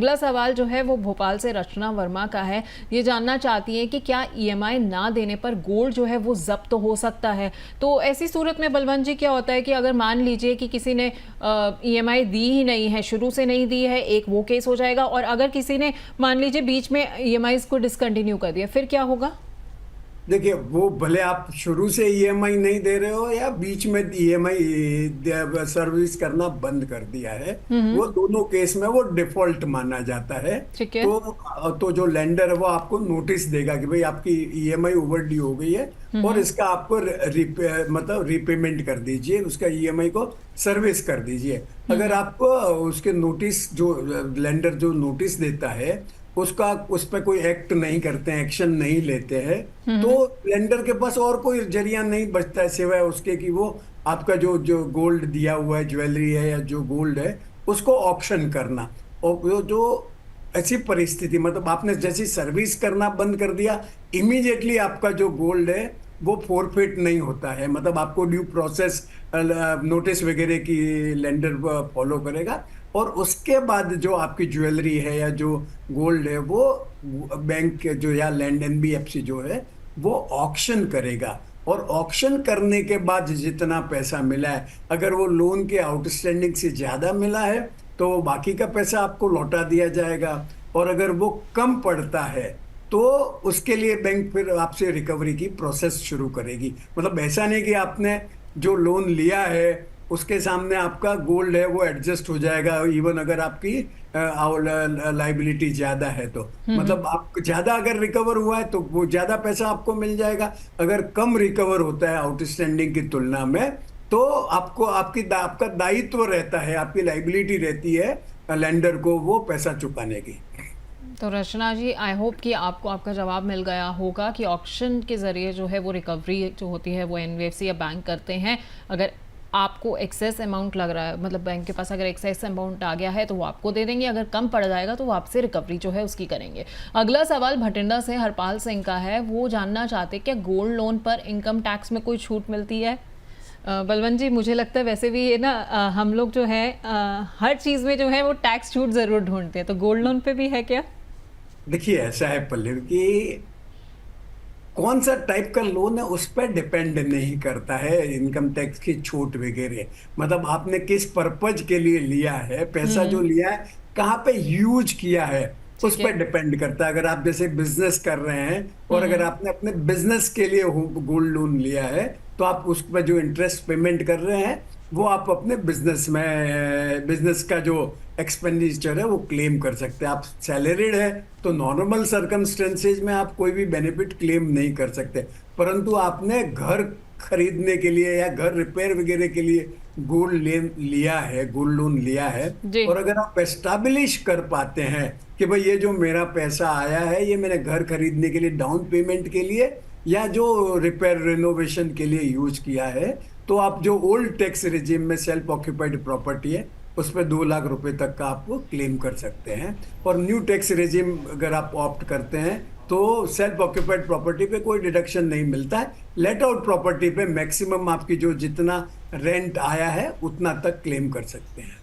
अगला सवाल जो है वो भोपाल से रचना वर्मा का है। ये जानना चाहती हैं कि क्या ईएमआई ना देने पर गोल्ड जो है वो जब्त हो सकता है। तो ऐसी सूरत में बलवंत जी क्या होता है कि अगर मान लीजिए कि किसी ने ईएमआई दी ही नहीं है, शुरू से नहीं दी है, एक वो केस हो जाएगा, और अगर किसी ने मान लीजिए बीच में ईएमआई को डिसकंटिन्यू कर दिया, फिर क्या होगा? देखिए, वो भले आप शुरू से ईएमआई नहीं दे रहे हो या बीच में ईएमआई सर्विस करना बंद कर दिया है, वो दोनों केस में वो डिफॉल्ट माना जाता है। ठीक है। तो जो लेंडर है वो आपको नोटिस देगा कि भाई आपकी ईएमआई ओवरड्यू हो गई है और इसका आपको मतलब रीपेमेंट कर दीजिए, उसका ईएमआई को सर्विस कर दीजिए। अगर आपको उसके नोटिस, जो लेंडर जो नोटिस देता है उसका, उस पर कोई एक्ट नहीं करते हैं, एक्शन नहीं लेते हैं, तो लेंडर के पास और कोई जरिया नहीं बचता है सिवाय उसके कि वो आपका जो जो गोल्ड दिया हुआ है, ज्वेलरी है या जो गोल्ड है, उसको ऑक्शन करना। और वो जो ऐसी परिस्थिति, मतलब आपने जैसी सर्विस करना बंद कर दिया, इमीडिएटली आपका जो गोल्ड है वो फोरफिट नहीं होता है, मतलब आपको ड्यू प्रोसेस नोटिस वगैरह की लेंडर फॉलो करेगा। और उसके बाद जो आपकी ज्वेलरी है या जो गोल्ड है वो बैंक जो या लैंड एनबीएफसी जो है वो ऑक्शन करेगा। और ऑक्शन करने के बाद जितना पैसा मिला है, अगर वो लोन के आउटस्टैंडिंग से ज्यादा मिला है तो बाकी का पैसा आपको लौटा दिया जाएगा। और अगर वो कम पड़ता है तो उसके लिए बैंक फिर आपसे रिकवरी की प्रोसेस शुरू करेगी। मतलब ऐसा नहीं कि आपने जो लोन लिया है उसके सामने आपका गोल्ड है वो एडजस्ट हो जाएगा, इवन अगर आपकी लाइबिलिटी ज्यादा है तो, मतलब आप ज्यादा अगर रिकवर हुआ है तो वो ज्यादा पैसा आपको मिल जाएगा। अगर कम रिकवर होता है आउटस्टैंडिंग की तुलना में तो आपको आपका दायित्व रहता है, आपकी लाइबिलिटी रहती है लेंडर को वो पैसा चुकाने की। तो रचना जी, आई होप कि आपको आपका जवाब मिल गया होगा कि ऑक्शन के ज़रिए जो है वो रिकवरी जो होती है वो एनबीएफसी या बैंक करते हैं। अगर आपको एक्सेस अमाउंट लग रहा है, मतलब बैंक के पास अगर एक्सेस अमाउंट आ गया है तो वो आपको दे देंगे, अगर कम पड़ जाएगा तो वो आपसे रिकवरी जो है उसकी करेंगे। अगला सवाल भटिंडा से हरपाल सिंह का है। वो जानना चाहते क्या गोल्ड लोन पर इनकम टैक्स में कोई छूट मिलती है? बलवंत जी, मुझे लगता है वैसे भी ये ना हम लोग जो है हर चीज़ में जो है वो टैक्स छूट ज़रूर ढूंढते हैं, तो गोल्ड लोन पे भी है क्या? देखिए, ऐसा है पल्लवी कि कौन सा टाइप का लोन है उस पर डिपेंड नहीं करता है इनकम टैक्स की छूट वगैरह। मतलब आपने किस पर्पज के लिए लिया है, पैसा जो लिया है कहाँ पे यूज किया है, उस ठीक है। पर डिपेंड करता है। अगर आप जैसे बिजनेस कर रहे हैं और अगर आपने अपने बिजनेस के लिए गोल्ड लोन लिया है तो आप उस पर जो इंटरेस्ट पेमेंट कर रहे हैं वो आप अपने बिजनेस में, बिजनेस का जो एक्सपेंडिचर है वो क्लेम कर सकते हैं। आप सैलरीड है तो नॉर्मल सर्कमस्टेंसेज में आप कोई भी बेनिफिट क्लेम नहीं कर सकते, परंतु आपने घर खरीदने के लिए या घर रिपेयर वगैरह के लिए गोल्ड लिया है, गोल्ड लोन लिया है, जी। और अगर आप एस्टैब्लिश कर पाते हैं कि भाई ये जो मेरा पैसा आया है ये मैंने घर खरीदने के लिए डाउन पेमेंट के लिए या जो रिपेयर रिनोवेशन के लिए यूज किया है, तो आप जो ओल्ड टैक्स रिजीम में सेल्फ ऑक्यूपाइड प्रॉपर्टी है उस पर 2 लाख रुपए तक का आप क्लेम कर सकते हैं। और न्यू टैक्स रेजिम अगर आप ऑप्ट करते हैं तो सेल्फ ऑक्यूपाइड प्रॉपर्टी पे कोई डिडक्शन नहीं मिलता है। लेट आउट प्रॉपर्टी पे मैक्सिमम आपकी जो जितना रेंट आया है उतना तक क्लेम कर सकते हैं।